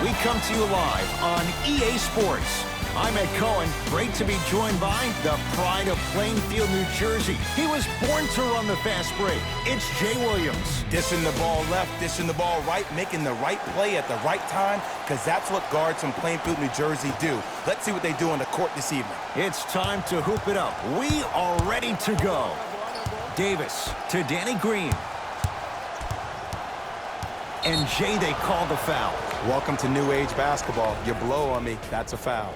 We come to you live on EA Sports. I'm Ed Cohen. Great to be joined by the pride of Plainfield, New Jersey. He was born to run the fast break. It's Jay Williams. Dishing the ball left, dishing the ball right, making the right play at the right time, because that's what guards from Plainfield, New Jersey do. Let's see what they do on the court this evening. It's time to hoop it up. We are ready to go. Davis to Danny Green. And Jay, they call the foul. Welcome to new age basketball. You blow on me, that's a foul.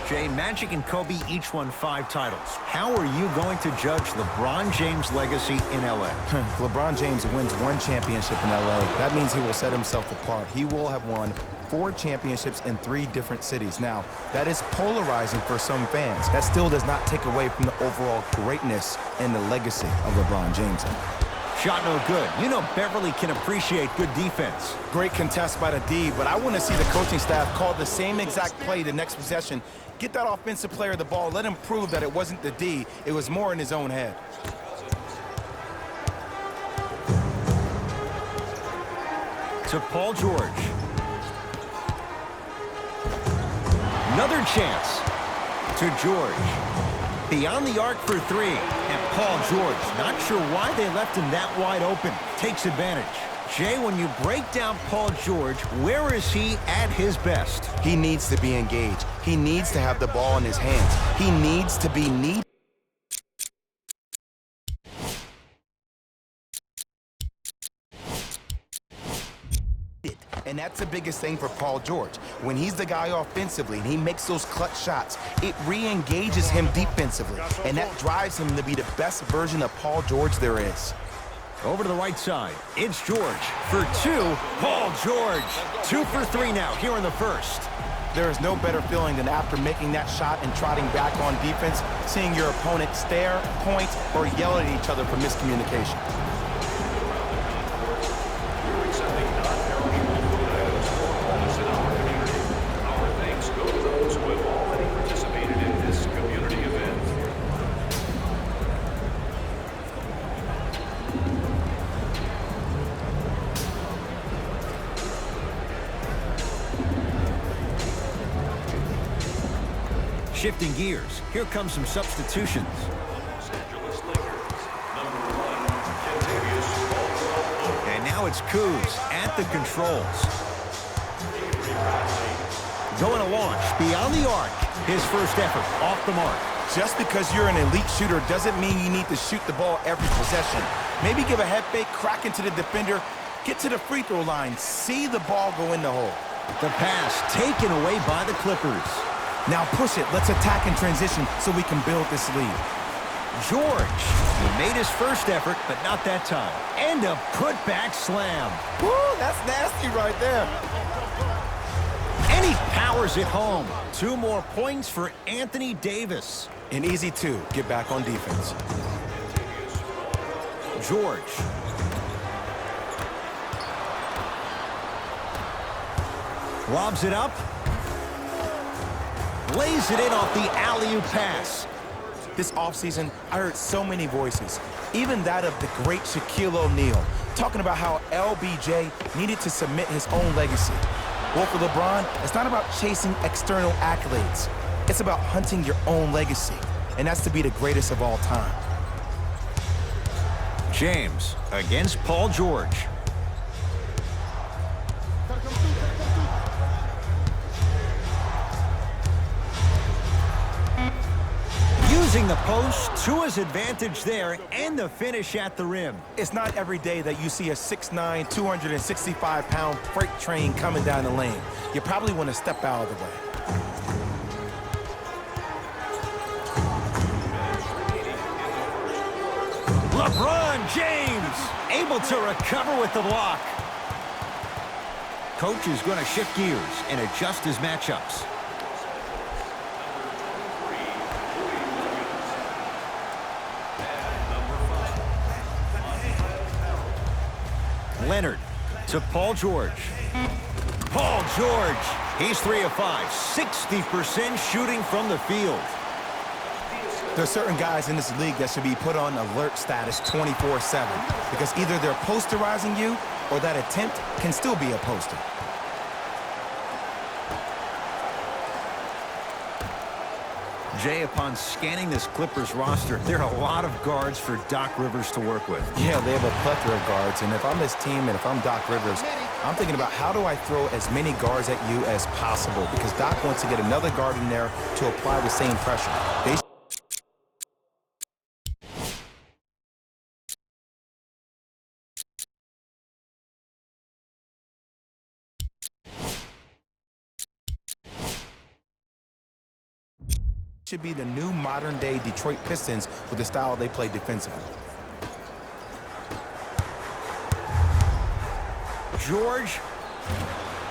Jay, Magic and Kobe each won 5 titles. How are you going to judge LeBron James' legacy in L.A.? LeBron James wins 1 championship in L.A. That means he will set himself apart. He will have won 4 championships in 3 different cities. Now, that is polarizing for some fans. That still does not take away from the overall greatness and the legacy of LeBron James. Shot no good. You know Beverly can appreciate good defense. Great contest by the D, but I want to see the coaching staff call the same exact play the next possession. Get that offensive player the ball. Let him prove that it wasn't the D. It was more in his own head. To Paul George. Another chance to George. Beyond the arc for 3. And Paul George, not sure why they left him that wide open. Takes advantage. Jay, when you break down Paul George, where is he at his best? He needs to be engaged. He needs to have the ball in his hands. He needs to be needed. And that's the biggest thing for Paul George. When he's the guy offensively and he makes those clutch shots, it re-engages him defensively. And that drives him to be the best version of Paul George there is. Over to the right side. It's George for 2. Paul George. 2 for 3 now here in the first. There is no better feeling than after making that shot and trotting back on defense, seeing your opponent stare, point, or yell at each other for miscommunication. Shifting gears, here comes some substitutions. And now it's Kuz at the controls. Going to launch beyond the arc. His first effort off the mark. Just because you're an elite shooter doesn't mean you need to shoot the ball every possession. Maybe give a head fake, crack into the defender, get to the free throw line, see the ball go in the hole. The pass taken away by the Clippers. Now push it. Let's attack in transition so we can build this lead. George. He made his first effort, but not that time. And a putback slam. Woo, that's nasty right there. And he powers it home. 2 more points for Anthony Davis. An easy 2. Get back on defense. George. Lobs it up. Lays it in off the alley-oop pass. This offseason, I heard so many voices, even that of the great Shaquille O'Neal, talking about how LBJ needed to submit his own legacy. Well, for LeBron, it's not about chasing external accolades. It's about hunting your own legacy, and that's to be the greatest of all time. James against Paul George. Using the post to his advantage there, and the finish at the rim. It's not every day that you see a 6'9", 265-pound freight train coming down the lane. You probably want to step out of the way. LeBron James able to recover with the block. Coach is going to shift gears and adjust his matchups. Leonard to Paul George. Paul George, he's 3 of 5, 60% shooting from the field. There are certain guys in this league that should be put on alert status 24/7 because either they're posterizing you or that attempt can still be a poster. Jay, upon scanning this Clippers roster, there are a lot of guards for Doc Rivers to work with. Yeah, they have a plethora of guards, and if I'm this team and if I'm Doc Rivers, I'm thinking about how do I throw as many guards at you as possible because Doc wants to get another guard in there to apply the same pressure. They should be the new modern-day Detroit Pistons with the style they play defensively. George,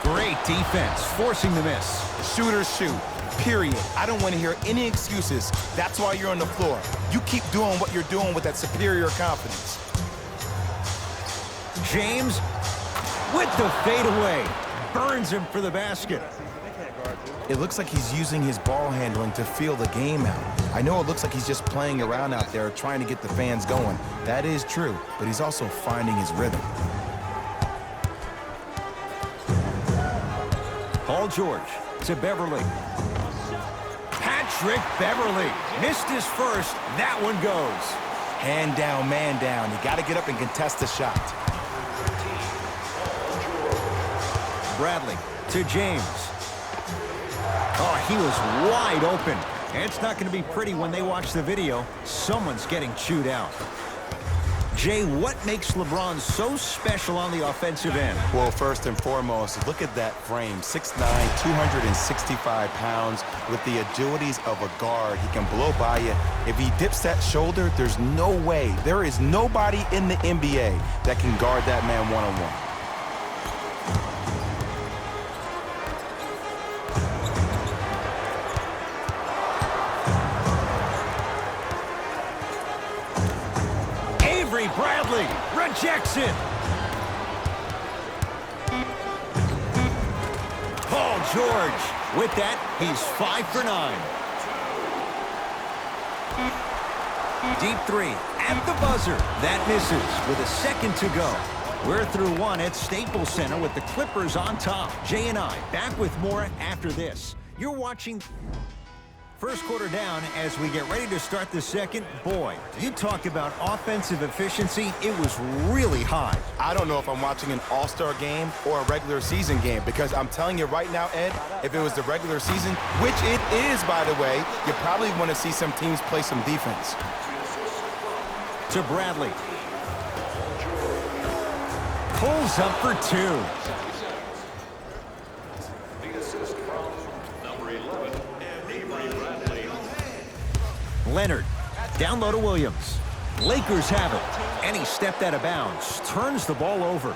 great defense, forcing the miss. Shooters shoot, period. I don't want to hear any excuses. That's why you're on the floor. You keep doing what you're doing with that superior confidence. James with the fadeaway, burns him for the basket. It looks like he's using his ball handling to feel the game out. I know it looks like he's just playing around out there trying to get the fans going. That is true, but he's also finding his rhythm. Paul George to Beverly. Patrick Beverly missed his first. That one goes. Hand down, man down. You got to get up and contest the shot. Bradley to James. Oh, he was wide open. And it's not going to be pretty when they watch the video. Someone's getting chewed out. Jay, what makes LeBron so special on the offensive end? Well, first and foremost, look at that frame. 6'9", 265 pounds with the agilities of a guard. He can blow by you. If he dips that shoulder, there's no way. There is nobody in the NBA that can guard that man one-on-one. Bradley rejects it. Paul George. With that, he's 5 for 9. Deep three at the buzzer. That misses with a second to go. We're through one at Staples Center with the Clippers on top. Jay and I back with more after this. You're watching first quarter down as we get ready to start the second. Boy, you talk about offensive efficiency. It was really high. I don't know if I'm watching an all-star game or a regular season game because I'm telling you right now, Ed, if it was the regular season, which it is, by the way, you probably want to see some teams play some defense. To Bradley. Pulls up for 2. Leonard, down low to Williams. Lakers have it, and he stepped out of bounds, turns the ball over.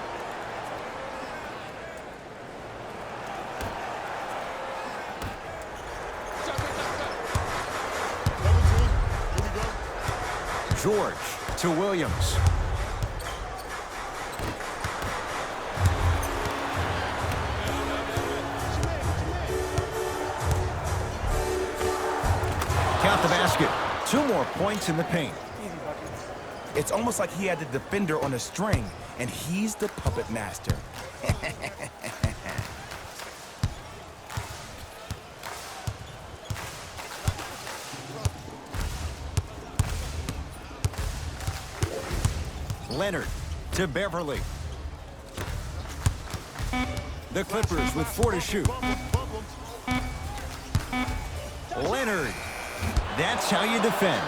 George to Williams. Count the basket. 2 more points in the paint. It's almost like he had the defender on a string, and he's the puppet master. Leonard to Beverly. The Clippers with 4 to shoot. Leonard. That's how you defend.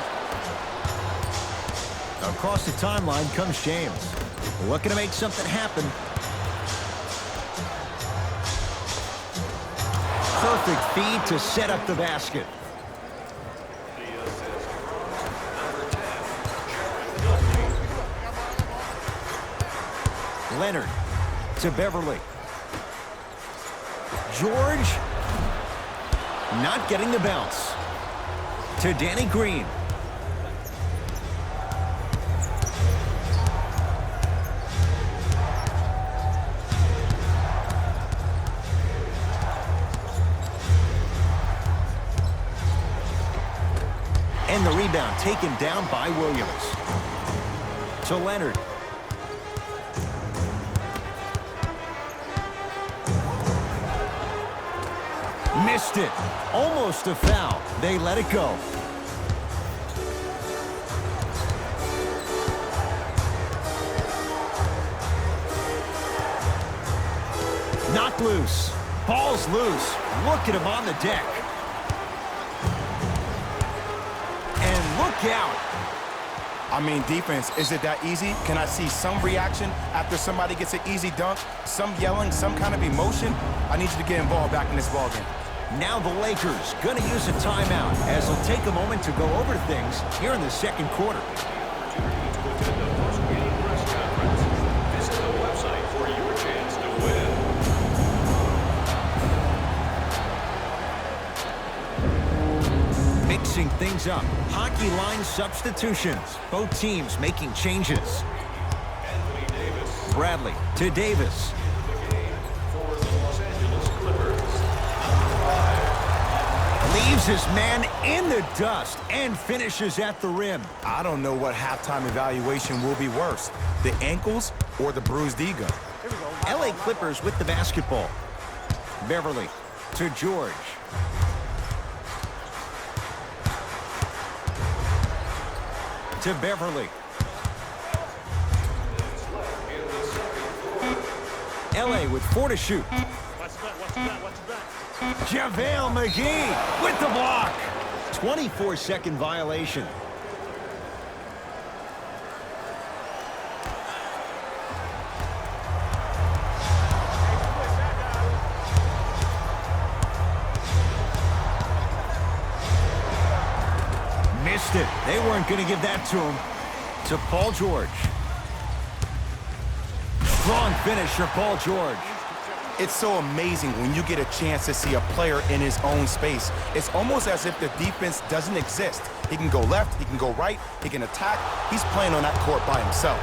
Across the timeline comes James. Looking to make something happen. Perfect feed to set up the basket. Leonard to Beverly. George not getting the bounce. To Danny Green. And the rebound taken down by Williams. To Leonard. Missed it. Almost a foul. They let it go. Knocked loose. Ball's loose. Look at him on the deck. And look out. I mean, defense, is it that easy? Can I see some reaction after somebody gets an easy dunk? Some yelling, some kind of emotion? I need you to get involved back in this ballgame. Now the Lakers going to use a timeout as they'll take a moment to go over things here in the second quarter. Mixing things up. Hockey line substitutions. Both teams making changes. Bradley to Davis. Leaves his man in the dust and finishes at the rim. I don't know what halftime evaluation will be worse, the ankles or the bruised ego. LA Clippers with the basketball. Beverly to George. To Beverly. LA with 4 to shoot. JaVale McGee with the block. 24-second violation. Missed it. They weren't going to give that to him. To Paul George. Strong finisher, Paul George. It's so amazing when you get a chance to see a player in his own space. It's almost as if the defense doesn't exist. He can go left, he can go right, he can attack. He's playing on that court by himself.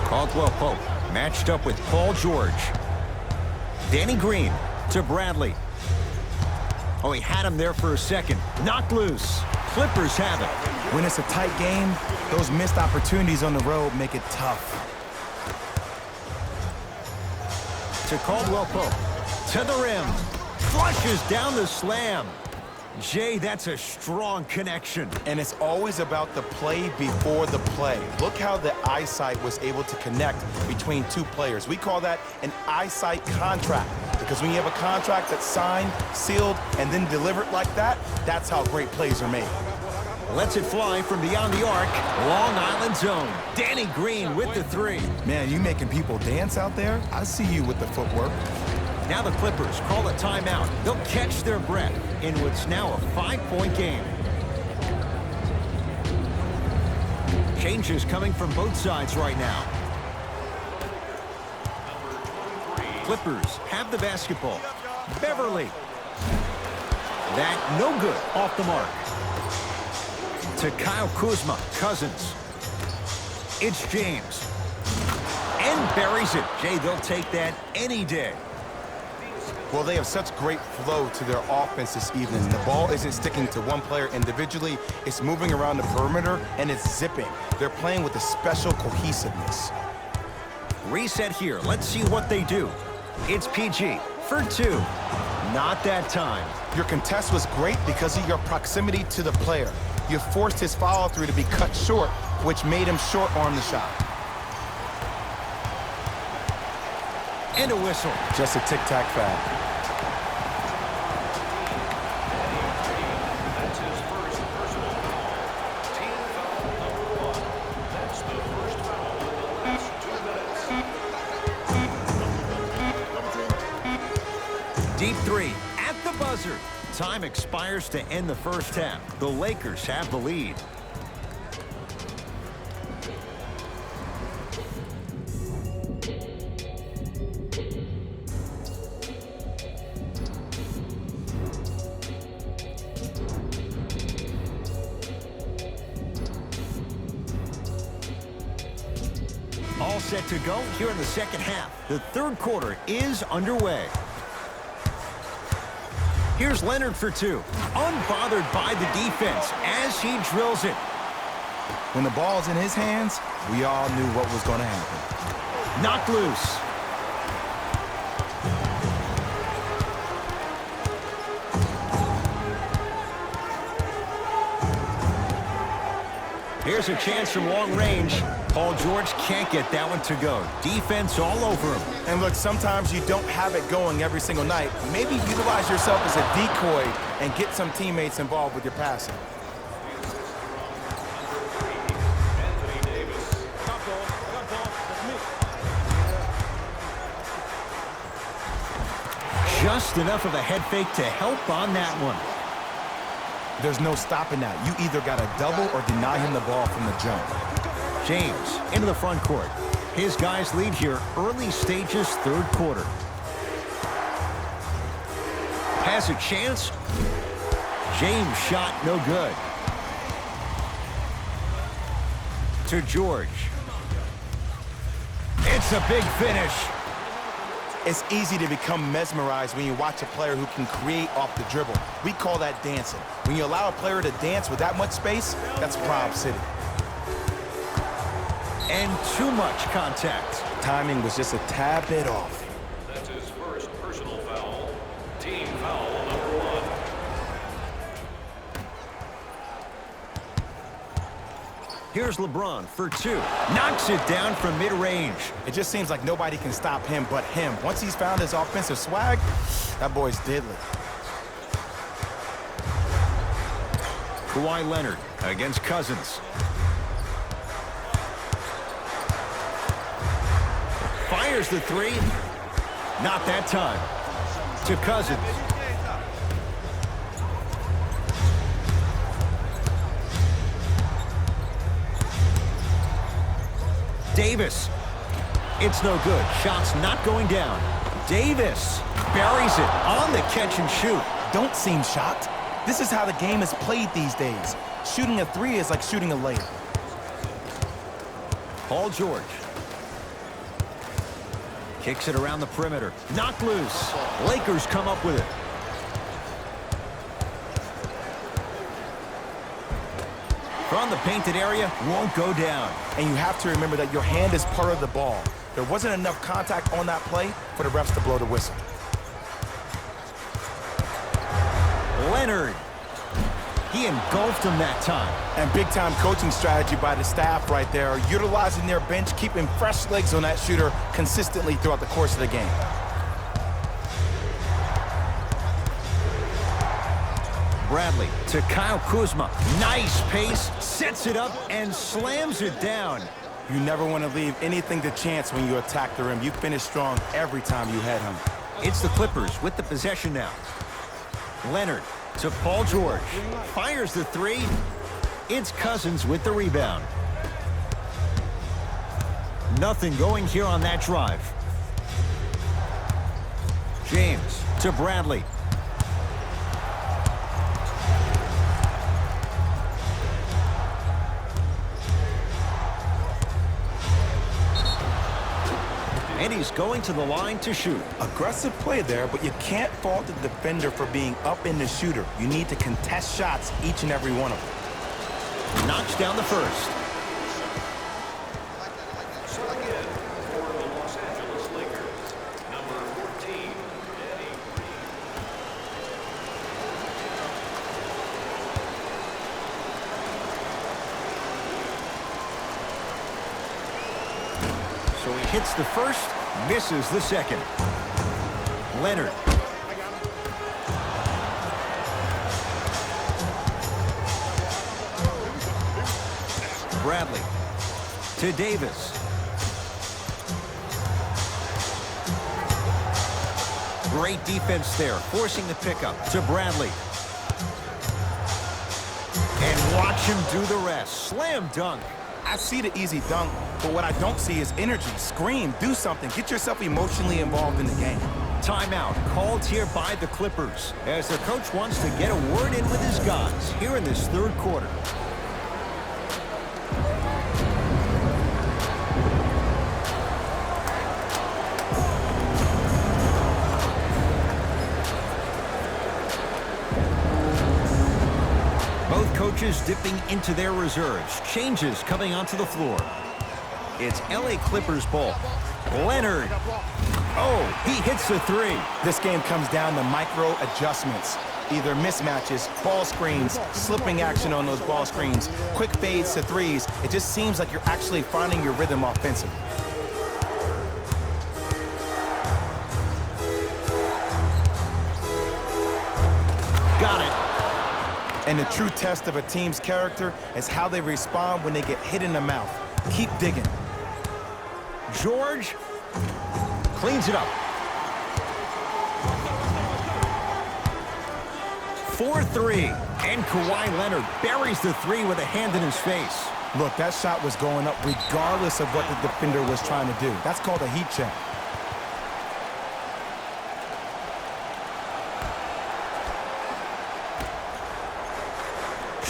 Caldwell Pope matched up with Paul George. Danny Green to Bradley. Oh, he had him there for a second. Knocked loose. Clippers have it. When it's a tight game, those missed opportunities on the road make it tough. To Caldwell Pope. To the rim. Flushes down the slam. Jay, that's a strong connection. And it's always about the play before the play. Look how the eyesight was able to connect between two players. We call that an eyesight contract. Because when you have a contract that's signed, sealed, and then delivered like that, that's how great plays are made. Lets it fly from beyond the arc. Long Island zone. Danny Green with the 3. Man, you making people dance out there? I see you with the footwork. Now the Clippers call a timeout. They'll catch their breath in what's now a 5-point game. Changes coming from both sides right now. Clippers have the basketball. Beverly. That no good. Off the mark. To Kyle Kuzma. Cousins. It's James. And buries it. Jay, they'll take that any day. Well, they have such great flow to their offense this evening. The ball isn't sticking to one player individually. It's moving around the perimeter, and it's zipping. They're playing with a special cohesiveness. Reset here. Let's see what they do. It's PG for 2. Not that time. Your contest was great because of your proximity to the player. You forced his follow-through to be cut short, which made him short-arm the shot. And a whistle. Just a tic-tac foul. That's his first personal foul. Team foul number 1. That's the first foul in the last 2 minutes. Deep 3 at the buzzer. Time expires to end the first half. The Lakers have the lead. All set to go here in the second half. The third quarter is underway. Here's Leonard for two. Unbothered by the defense as he drills it. When the ball's in his hands, we all knew what was going to happen. Knocked loose. Here's a chance from long range. Paul George can't get that one to go. Defense all over him. And look, sometimes you don't have it going every single night. Maybe utilize yourself as a decoy and get some teammates involved with your passing. Just enough of a head fake to help on that one. There's no stopping that. You either got to double or deny him the ball from the jump. James into the front court. His guys lead here early stages, third quarter. Has a chance. James shot no good. To George. It's a big finish. It's easy to become mesmerized when you watch a player who can create off the dribble. We call that dancing. When you allow a player to dance with that much space, that's Prob City. And too much contact. Timing was just a tad bit off. That's his first personal foul. Team foul number 1. Here's LeBron for two. Knocks it down from mid-range. It just seems like nobody can stop him but him. Once he's found his offensive swag, that boy's deadly. Kawhi Leonard against Cousins. Fires the three. Not that time. To Cousins. Davis. It's no good. Shot's not going down. Davis buries it on the catch and shoot. Don't seem shocked. This is how the game is played these days. Shooting a three is like shooting a layup. Paul George. Kicks it around the perimeter. Knocked loose. Lakers come up with it. From the painted area, won't go down. And you have to remember that your hand is part of the ball. There wasn't enough contact on that play for the refs to blow the whistle. Leonard. He engulfed him that time. And big-time coaching strategy by the staff right there, utilizing their bench, keeping fresh legs on that shooter consistently throughout the course of the game. Bradley to Kyle Kuzma. Nice pace, sets it up, and slams it down. You never want to leave anything to chance when you attack the rim. You finish strong every time you head him. It's the Clippers with the possession now. Leonard to Paul George. Fires the three. It's Cousins with the rebound. Nothing going here on that drive. James to Bradley. And he's going to the line to shoot. Aggressive play there, but you can't fault the defender for being up in the shooter. You need to contest shots, each and every one of them. Knocks down the first. Serving in for the Los Angeles Lakers, number 14, Danny So he hits the first, misses the second. Leonard. Bradley to Davis. Great defense there, forcing the pickup to Bradley. And watch him do the rest. Slam dunk. I see the easy dunk, but what I don't see is energy. Scream, do something, get yourself emotionally involved in the game. Timeout called here by the Clippers as the coach wants to get a word in with his guys here in this third quarter. Lakers dipping into their reserves. Changes coming onto the floor. It's LA Clippers ball. Leonard. Oh, he hits the three. This game comes down to micro adjustments. Either mismatches, ball screens, slipping action on those ball screens, quick fades to threes. It just seems like you're actually finding your rhythm offensively. Got it. And the true test of a team's character is how they respond when they get hit in the mouth. Keep digging. George cleans it up. 4-3, and Kawhi Leonard buries the three with a hand in his face. Look, that shot was going up regardless of what the defender was trying to do. That's called a heat check.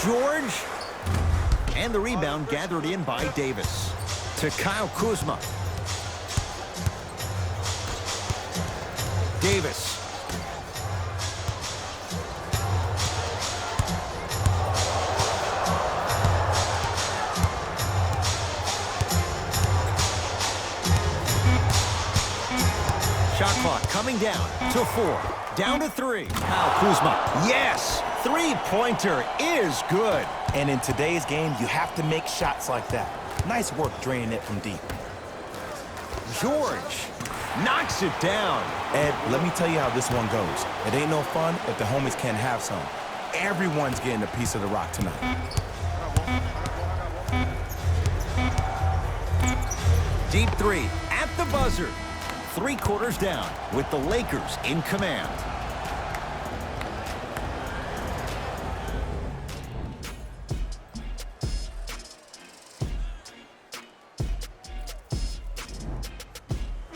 George, and the rebound gathered in by Davis. To Kyle Kuzma. Davis. Shot clock coming down to 4. Down to 3. Kyle Kuzma. Yes! Three-pointer is good. And in today's game, you have to make shots like that. Nice work draining it from deep. George knocks it down. Ed, let me tell you how this one goes. It ain't no fun if the homies can't have some. Everyone's getting a piece of the rock tonight. Deep three at the buzzer. 3 quarters down with the Lakers in command.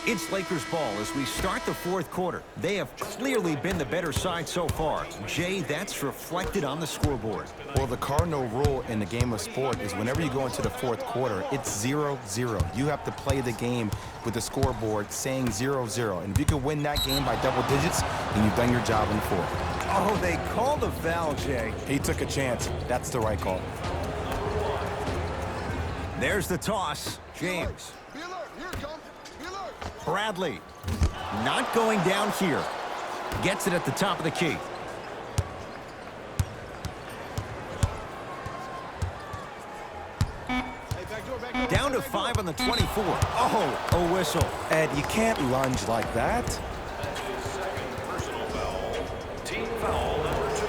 It's Lakers ball as we start the 4th quarter. They have clearly been the better side so far. Jay, that's reflected on the scoreboard. Well, the cardinal rule in the game of sport is whenever you go into the 4th quarter, it's 0-0. You have to play the game with the scoreboard saying 0-0. And if you can win that game by double digits, then you've done your job in the 4th. Oh, they called the foul, Jay. He took a chance. That's the right call. There's the toss. James. Be alert. Here it comes. Be alert. Bradley. Not going down here. Gets it at the top of the key. Down to 5 on the 24. Oh, a whistle. Ed, you can't lunge like that. That's his second personal foul. Team foul number 2.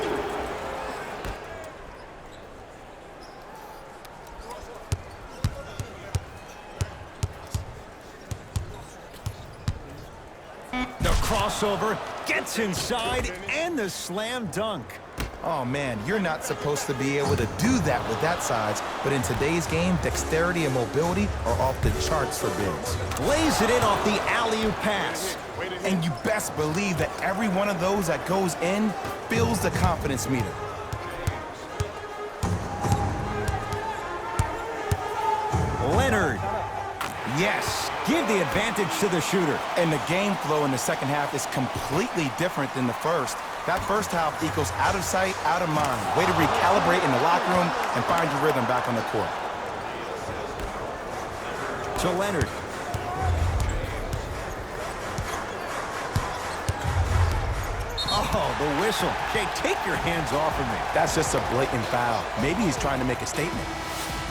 The crossover gets inside and the slam dunk. Oh, man, you're not supposed to be able to do that with that size, but in today's game, dexterity and mobility are off the charts for bigs. Lays it in off the alley-oop pass. And you best believe that every one of those that goes in fills the confidence meter. Leonard. Yes, give the advantage to the shooter. And the game flow in the second half is completely different than the first. That first half equals out of sight, out of mind. Way to recalibrate in the locker room and find your rhythm back on the court. To Leonard. Oh, the whistle. Jay, take your hands off of me. That's just a blatant foul. Maybe he's trying to make a statement.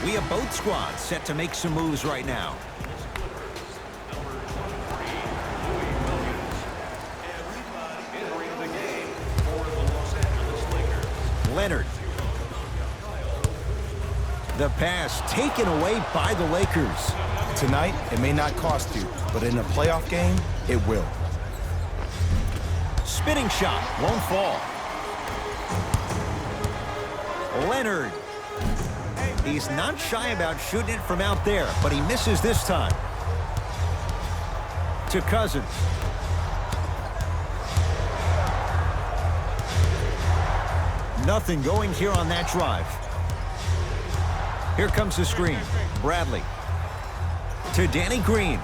We have both squads set to make some moves right now. Leonard. The pass taken away by the Lakers. Tonight, it may not cost you, but in a playoff game, it will. Spinning shot won't fall. Leonard. He's not shy about shooting it from out there, but he misses this time. To Cousins. Nothing going here on that drive. Here comes the screen. Bradley. To Danny Green.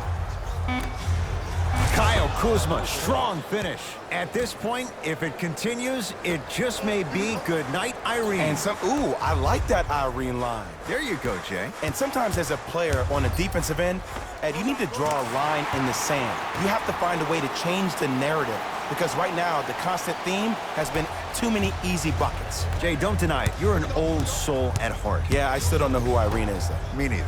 Kyle Kuzma, strong finish. At this point, if it continues, it just may be good night, Irene. And ooh, I like that Irene line. There you go, Jay. And sometimes as a player on a defensive end, Ed, you need to draw a line in the sand. You have to find a way to change the narrative, because right now the constant theme has been too many easy buckets. Jay, don't deny it. You're an old soul at heart. Yeah, I still don't know who Irene is, though. Me neither.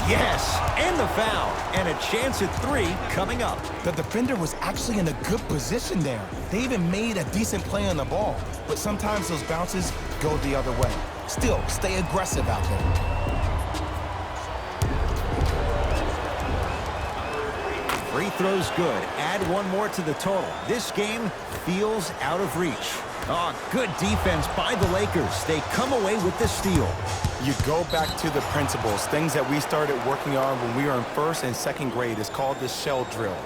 Yes, and the foul. And a chance at 3 coming up. The defender was actually in a good position there. They even made a decent play on the ball. But sometimes those bounces go the other way. Still, stay aggressive out there. Free throws good. Add 1 more to the total. This game feels out of reach. Oh, good defense by the Lakers. They come away with the steal. You go back to the principles, things that we started working on when we were in 1st and 2nd grade. It's called the shell drill.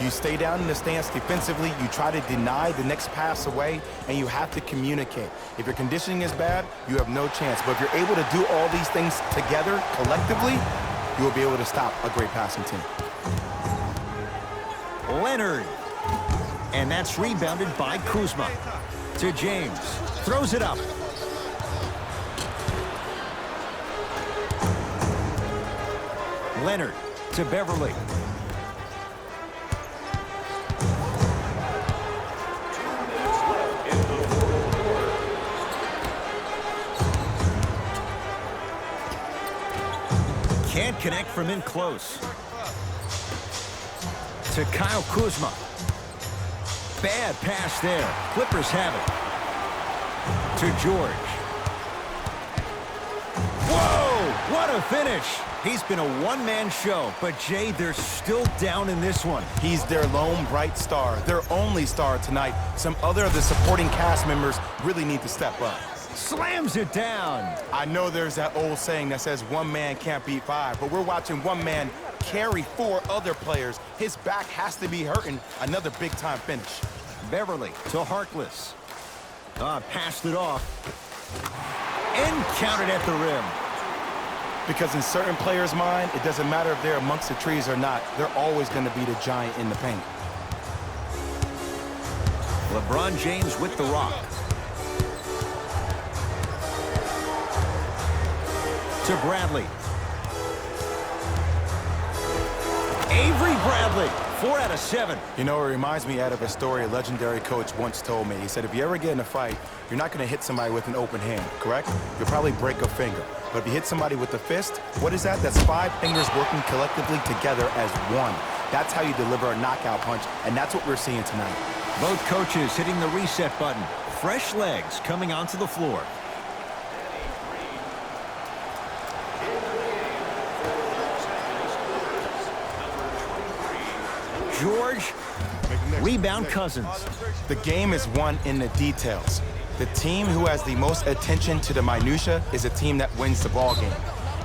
You stay down in the stance defensively, you try to deny the next pass away, and you have to communicate. If your conditioning is bad, you have no chance. But if you're able to do all these things together, collectively, you will be able to stop a great passing team. Leonard. And that's rebounded by Kuzma. To James. Throws it up. Leonard to Beverly. Can't connect from in close. To Kyle Kuzma. Bad pass there. Clippers have it. To George. Whoa! What a finish! He's been a one-man show, but Jay, they're still down in this one. He's their lone bright star, their only star tonight. Some other of the supporting cast members really need to step up. Slams it down. I know there's that old saying that says one man can't beat 5, but we're watching one man carry 4 other players. His back has to be hurting. Another big-time finish. Beverly to Harkless. Passed it off. And counted at the rim. Because in certain players' mind, it doesn't matter if they're amongst the trees or not. They're always going to be the giant in the paint. LeBron James with the rock. To Bradley. Avery Bradley, 4 out of 7. You know, it reminds me out of a story a legendary coach once told me. He said, if you ever get in a fight, you're not going to hit somebody with an open hand, correct? You'll probably break a finger. But if you hit somebody with a fist, what is that? That's 5 fingers working collectively together as one. That's how you deliver a knockout punch, and that's what we're seeing tonight. Both coaches hitting the reset button. Fresh legs coming onto the floor. George, rebound Cousins. The game is won in the details. The team who has the most attention to the minutia is a team that wins the ball game.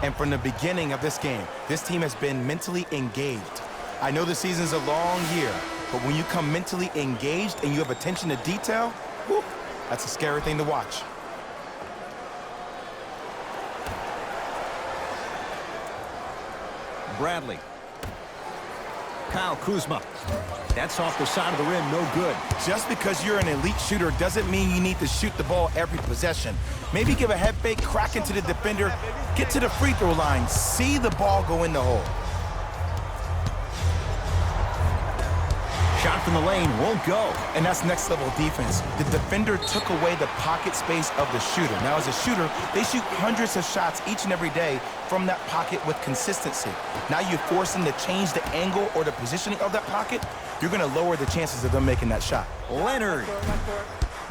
And from the beginning of this game, this team has been mentally engaged. I know the season's a long year, but when you come mentally engaged and you have attention to detail, whew, that's a scary thing to watch. Bradley. Kyle Kuzma. That's off the side of the rim, no good. Just because you're an elite shooter doesn't mean you need to shoot the ball every possession. Maybe give a head fake, crack into the defender, get to the free throw line, see the ball go in the hole. Shot from the lane, won't go. And that's next level defense. The defender took away the pocket space of the shooter. Now as a shooter, they shoot hundreds of shots each and every day from that pocket with consistency. Now you force them to change the angle or the positioning of that pocket, you're gonna lower the chances of them making that shot. Leonard.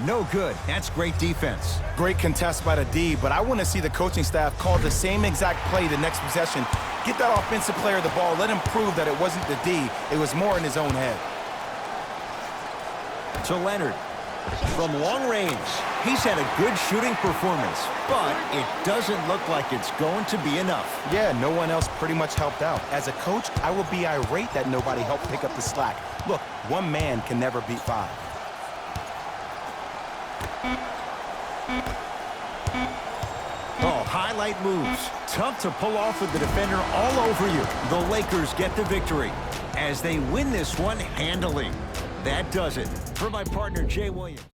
No good. That's great defense. Great contest by the D, but I want to see the coaching staff call the same exact play the next possession. Get that offensive player the ball, let him prove that it wasn't the D, it was more in his own head. To Leonard. From long range, he's had a good shooting performance, but it doesn't look like it's going to be enough. Yeah, no one else pretty much helped out. As a coach, I would be irate that nobody helped pick up the slack. Look, one man can never beat 5. Oh, highlight moves. Tough to pull off with the defender all over you. The Lakers get the victory. as they win this one handily. That does it. For my partner, Jay Williams.